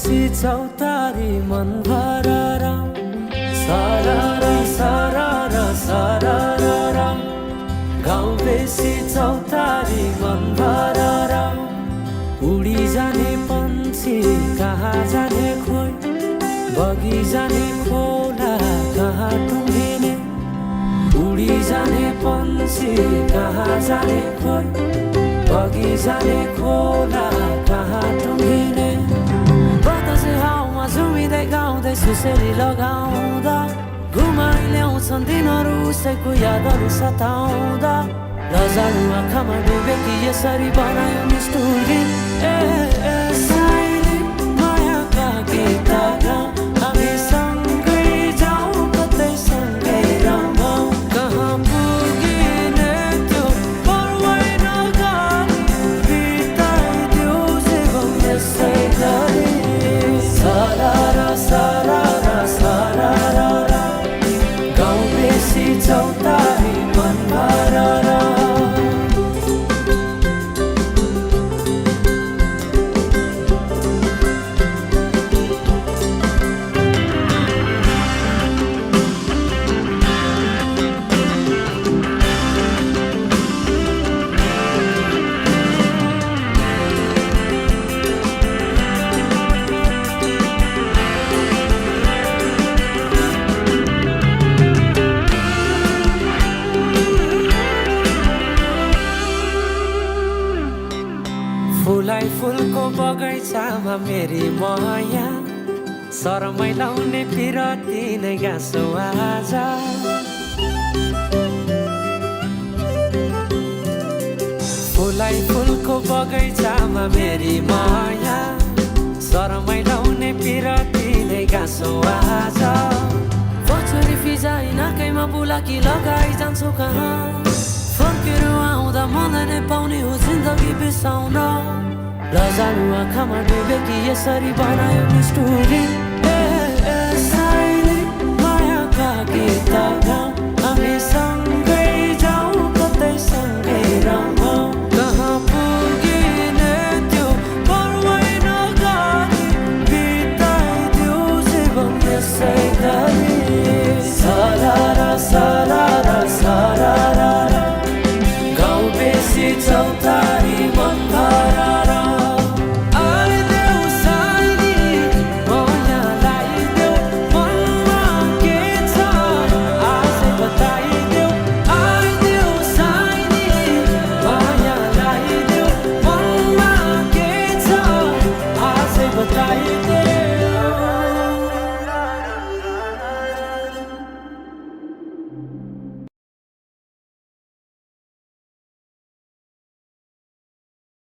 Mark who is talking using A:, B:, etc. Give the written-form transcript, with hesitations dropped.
A: बेसी चौतारी मन भरर सरर सरर सरर गाउँ बेसी चौतारी मन भरर उडी जाने पन्छी कहाँ जाने खोइ बगी जाने खोला कहाँ टुङ्गिने उडी जाने पन्छी कहाँ जाने खोइ बगी जाने खोला कहाँ टुङ्गिने बतासे हाउमा झुमिँदै गाउँदै सुसेली लगाउँदा घुमाइ ल्याउँछन् दिनहरू उसैको यादहरू सताउँदा लजालु आँखामा डुबेकी यसरी बनायो निष्ठुरी साइली मायाका गीत हामी सँगै जाउँ कतै सँगै रमाउँ कहाँ पुगिने त्यो पर्वै नगरी बिताइदियो जीवन यसै गरी सरर सरर सरर गाउँ बेसी चौतारी मन भरर फुलाई फुलको बगैँचामा मेरी माया शरमै लाउने पिरती नै गाँसो आज फुलाई फुलको बगैँचामा मेरी माया शरमै लाउने पिरती नै गाँसो आज पछुरी फिजाइ नाकैमा बुलाकी लगाइ जान्छौ कहाँ फर्केर आउँदा मलाई नै पाउने हो जिन्दगी बिसाउन लजालु आँखामा डुबेकी यसरी बनायो निष्ठुरी साइली मायाका गीत गाउँ हामी